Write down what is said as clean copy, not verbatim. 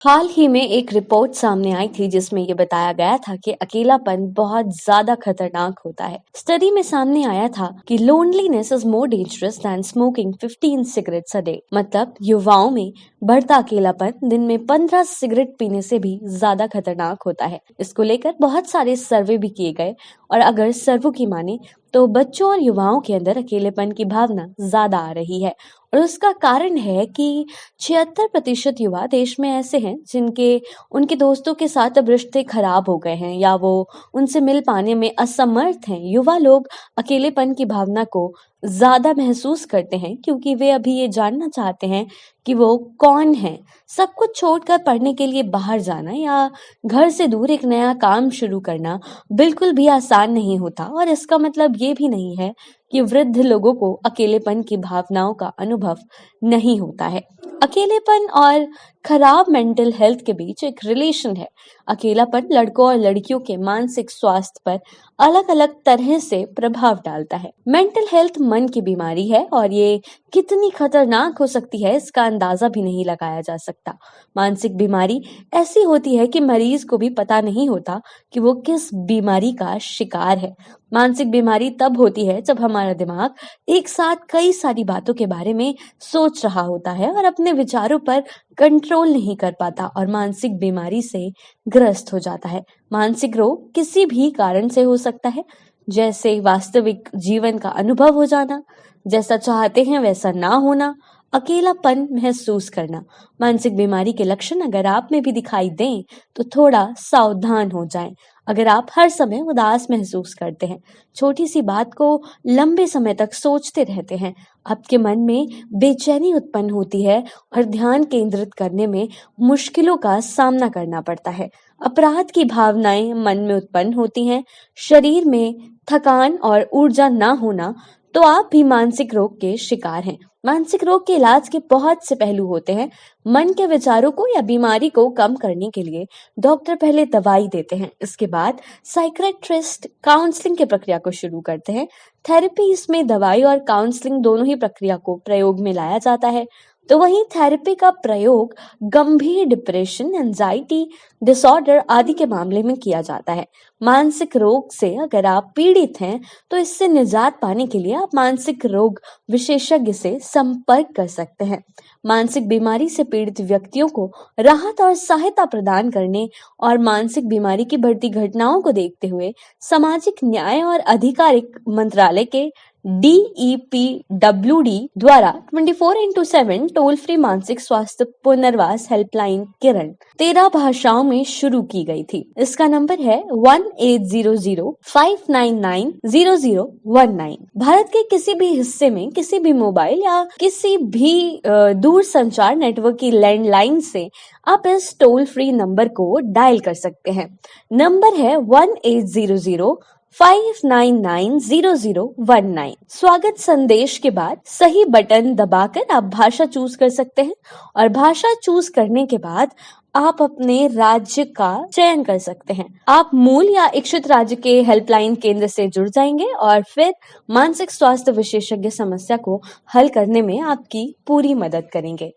हाल ही में एक रिपोर्ट सामने आई थी जिसमें ये बताया गया था कि अकेलापन बहुत ज्यादा खतरनाक होता है। स्टडी में सामने आया था कि loneliness is more dangerous than smoking 15 cigarettes a day. मतलब युवाओं में बढ़ता अकेलापन दिन में 15 सिगरेट पीने से भी ज्यादा खतरनाक होता है। इसको लेकर बहुत सारे सर्वे भी किए गए और अगर सर्वे की माने तो बच्चों और युवाओं के अंदर अकेलेपन की भावना ज्यादा आ रही है और उसका कारण है कि 76% युवा देश में ऐसे हैं जिनके उनके दोस्तों के साथ अब रिश्ते खराब हो गए हैं या वो उनसे मिल पाने में असमर्थ हैं। युवा लोग अकेलेपन की भावना को ज्यादा महसूस करते हैं क्योंकि वे अभी ये जानना चाहते हैं कि वो कौन है। सब कुछ छोड़कर पढ़ने के लिए बाहर जाना या घर से दूर एक नया काम शुरू करना बिल्कुल भी आसान नहीं होता और इसका मतलब ये भी नहीं है कि वृद्ध लोगों को अकेलेपन की भावनाओं का अनुभव नहीं होता है। अकेलेपन और खराब मेंटल हेल्थ के बीच एक रिलेशन है। अकेलापन लड़कों और लड़कियों के मानसिक स्वास्थ्य पर अलग अलग तरह से प्रभाव डालता है। मेंटल हेल्थ मन की बीमारी है और ये कितनी खतरनाक हो सकती है इसका अंदाजा भी नहीं लगाया जा सकता। मानसिक बीमारी ऐसी होती है कि मरीज को भी पता नहीं होता कि वो किस बीमारी का शिकार है। मानसिक बीमारी तब होती है जब हमारा दिमाग एक साथ कई सारी बातों के बारे में सोच रहा होता है और अपने विचारों पर कंट्रोल नहीं कर पाता और मानसिक बीमारी से ग्रस्त हो जाता है। मानसिक रोग किसी भी कारण से हो सकता है, जैसे वास्तविक जीवन का अनुभव हो जाना, जैसा चाहते हैं वैसा ना होना, अकेलापन महसूस करना। मानसिक बीमारी के लक्षण अगर आप में भी दिखाई दें तो थोड़ा सावधान हो जाएं। अगर आप हर समय उदास महसूस करते हैं, छोटी सी बात को लंबे समय तक सोचते रहते हैं, आपके मन में बेचैनी उत्पन्न होती है और ध्यान केंद्रित करने में मुश्किलों का सामना करना पड़ता है, अपराध की भावनाएं मन में उत्पन्न होती हैं, शरीर में थकान और ऊर्जा ना होना, तो आप भी मानसिक रोग के शिकार हैं। मानसिक रोग के इलाज के बहुत से पहलू होते हैं। मन के विचारों को या बीमारी को कम करने के लिए डॉक्टर पहले दवाई देते हैं, इसके बाद साइकियाट्रिस्ट काउंसलिंग की प्रक्रिया को शुरू करते हैं। थेरेपी इसमें दवाई और काउंसलिंग दोनों ही प्रक्रिया को प्रयोग में लाया जाता है। तो वहीं थेरेपी का प्रयोग गंभीर डिप्रेशन, एंजाइटी डिसऑर्डर आदि के मामले में किया जाता है। मानसिक रोग से अगर आप पीड़ित हैं तो इससे निजात पाने के लिए आप मानसिक रोग विशेषज्ञ से संपर्क कर सकते हैं। मानसिक बीमारी से पीड़ित व्यक्तियों को राहत और सहायता प्रदान करने और मानसिक बीमारी की बढ़ती घटनाओं को देखते हुए सामाजिक न्याय और आधिकारिक मंत्रालय के DEPWD द्वारा 24x7 टोल फ्री मानसिक स्वास्थ्य पुनर्वास हेल्पलाइन किरण 13 भाषाओं में शुरू की गई थी। इसका नंबर है 1800-599-0019। भारत के किसी भी हिस्से में किसी भी मोबाइल या किसी भी दूर संचार नेटवर्क की लैंडलाइन से आप इस टोल फ्री नंबर को डायल कर सकते हैं। नंबर है 1800-599-0019। स्वागत संदेश के बाद सही बटन दबाकर आप भाषा चूज कर सकते हैं और भाषा चूज करने के बाद आप अपने राज्य का चयन कर सकते हैं। आप मूल या इच्छित राज्य के हेल्पलाइन केंद्र से जुड़ जाएंगे और फिर मानसिक स्वास्थ्य विशेषज्ञ समस्या को हल करने में आपकी पूरी मदद करेंगे।